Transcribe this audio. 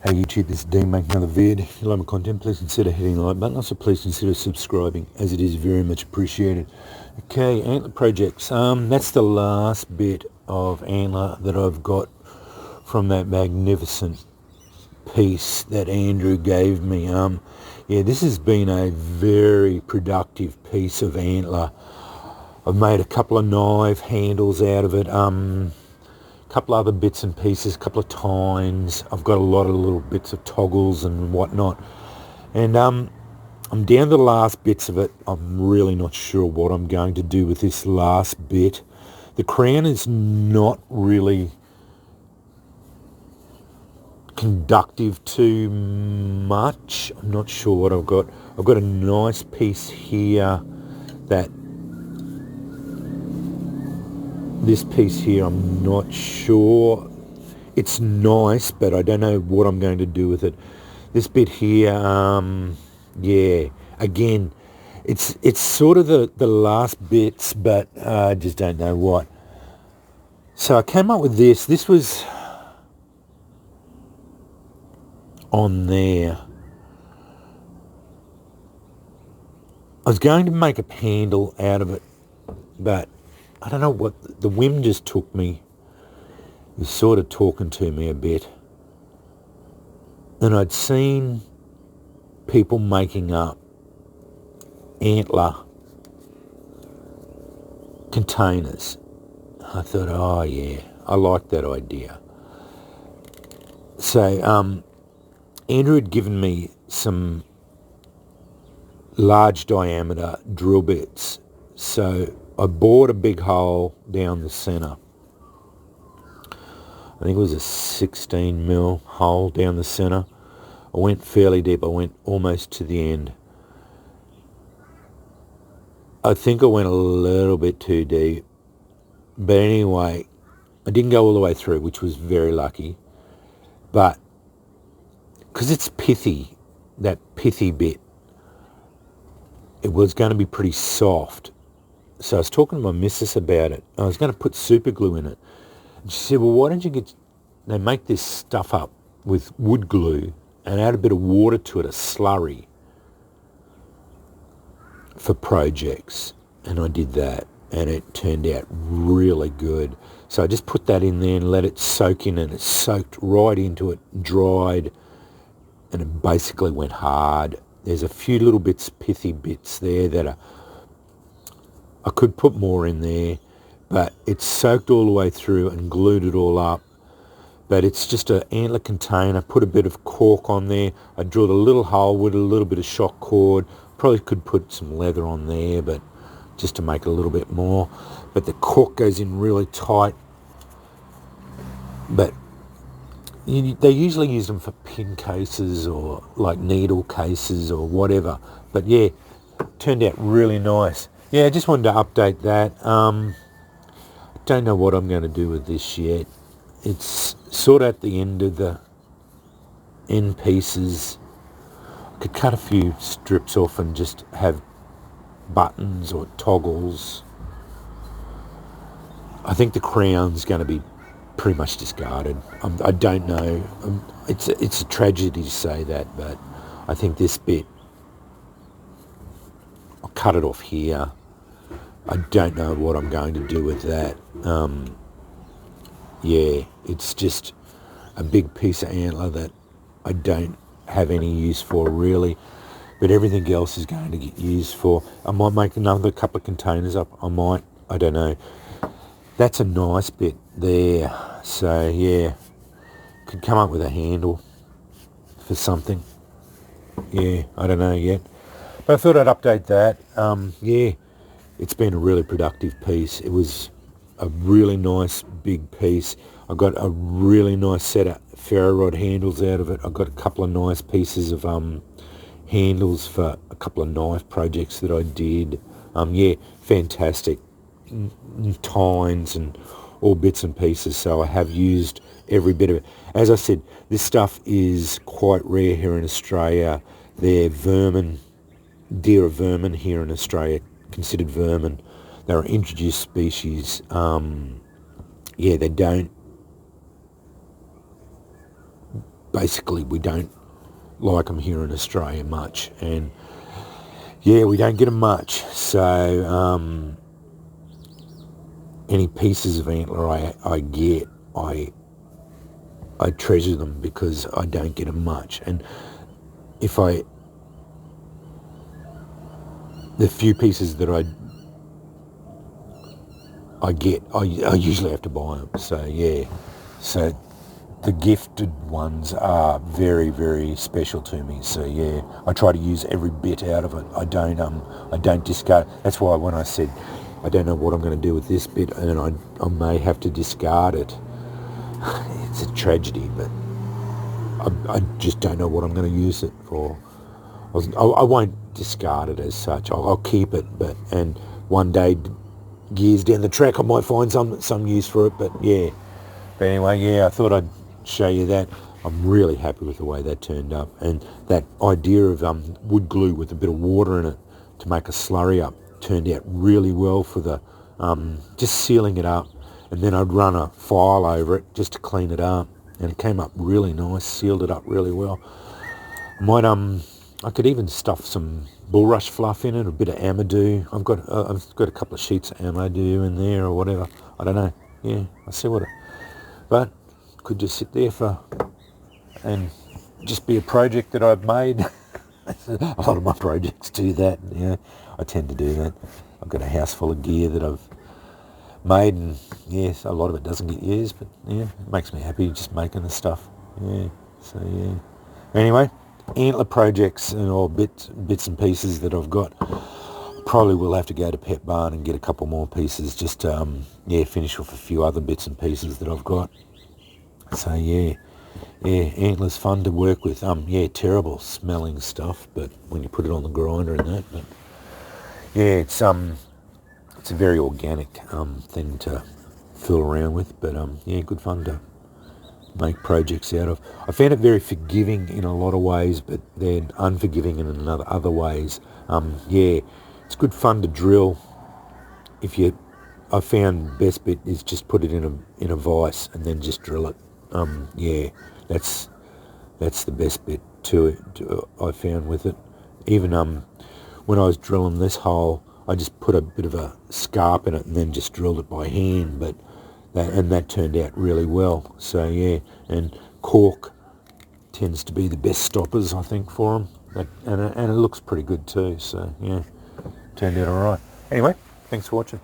Hey YouTube, this is Dean making another vid. If you like my content, please consider hitting the like button. Also, please consider subscribing, as it is very much appreciated. Okay, antler projects. That's the last bit of antler that I've got from that magnificent piece that Andrew gave me. Yeah, this has been a very productive piece of antler. I've made a couple of knife handles out of it. Couple other bits and pieces, a couple of tines. I've got a lot of little bits of toggles and whatnot. And I'm down to the last bits of it. I'm really not sure what I'm going to do with this last bit. The crown is not really conductive too much. I'm not sure what I've got. I've got a nice piece here that this piece here, I'm not sure. It's nice, but I don't know what I'm going to do with it. This bit here, yeah, again, it's sort of the last bits, but I just don't know what. So I came up with this. This was on there. I was going to make a handle out of it, but I don't know what, the whim just took me. It was sort of talking to me a bit. And I'd seen people making up antler containers. I thought, oh yeah, I like that idea. So Andrew had given me some large diameter drill bits. So I bored a big hole down the centre. I think it was a 16 mil hole down the centre. I went fairly deep. I went almost to the end. I think I went a little bit too deep. But anyway, I didn't go all the way through, which was very lucky. But because it's pithy, that pithy bit, it was going to be pretty soft. So I was talking to my missus about it. I was going to put super glue in it. And she said, well, why don't you they make this stuff up with wood glue and add a bit of water to it, a slurry, for projects. And I did that, and it turned out really good. So I just put that in there and let it soak in, and it soaked right into it, dried, and it basically went hard. There's a few little bits, pithy bits there that I could put more in there, but it soaked all the way through and glued it all up. But it's just an antler container. Put a bit of cork on there. I drilled a little hole with a little bit of shock cord. Probably could put some leather on there, but just to make it a little bit more. But the cork goes in really tight. But they usually use them for pin cases or like needle cases or whatever. But yeah, turned out really nice. Yeah, I just wanted to update that. Don't know what I'm going to do with this yet. It's sort of at the end of the end pieces. I could cut a few strips off and just have buttons or toggles. I think the crown's going to be pretty much discarded. I don't know. It's a tragedy to say that, but I think this bit, I'll cut it off here. I don't know what I'm going to do with that. Yeah, it's just a big piece of antler that I don't have any use for really, but everything else is going to get used for. I might make another couple of containers up. I don't know. That's a nice bit there. So yeah, could come up with a handle for something. Yeah, I don't know yet, but I thought I'd update that. Yeah, it's been a really productive piece. It was a really nice big piece. I got a really nice set of ferro rod handles out of it. I got a couple of nice pieces of handles for a couple of knife projects that I did. Yeah, fantastic. Tines and all bits and pieces. So I have used every bit of it. As I said, this stuff is quite rare here in Australia. They're vermin, deer are vermin here in Australia, considered vermin. They're an introduced species. Yeah, they don't basically we don't like them here in Australia much, and yeah, we don't get them much. So any pieces of antler I get, I treasure them because I don't get them much. And if the few pieces that I get, I usually have to buy them. So yeah, so the gifted ones are very, very special to me. So yeah, I try to use every bit out of it. I don't discard. That's why when I said I don't know what I'm going to do with this bit, and I may have to discard it. It's a tragedy, but I just don't know what I'm going to use it for. I won't discard it as such. I'll keep it, and one day, years down the track, I might find some use for it. But yeah. But anyway, yeah, I thought I'd show you that. I'm really happy with the way that turned up, and that idea of wood glue with a bit of water in it to make a slurry up turned out really well for the just sealing it up, and then I'd run a file over it just to clean it up, and it came up really nice, sealed it up really well. I could even stuff some bulrush fluff in it, a bit of amadou. I've got a couple of sheets of amadou in there or whatever. I don't know. Yeah, I see what it. But could just sit there and just be a project that I've made. A lot of my projects do that. Yeah, I tend to do that. I've got a house full of gear that I've made, and yes, a lot of it doesn't get used, but yeah, it makes me happy just making the stuff. Yeah, so yeah. Anyway, antler projects and all bits and pieces that I've got. Probably will have to go to Pet Barn and get a couple more pieces just to finish off a few other bits and pieces that I've got. So yeah, antler's fun to work with. Terrible smelling stuff, but when you put it on the grinder and that, but yeah, it's a very organic thing to fool around with, but good fun to make projects out of. I found it very forgiving in a lot of ways, but then unforgiving in other ways. It's good fun to drill. I found best bit is just put it in a vise and then just drill it. That's the best bit to it. I found with it. Even when I was drilling this hole, I just put a bit of a scarp in it and then just drilled it by hand. But that turned out really well. So yeah, and cork tends to be the best stoppers, I think, for them. And it looks pretty good too. So yeah, turned out all right. Anyway, thanks for watching.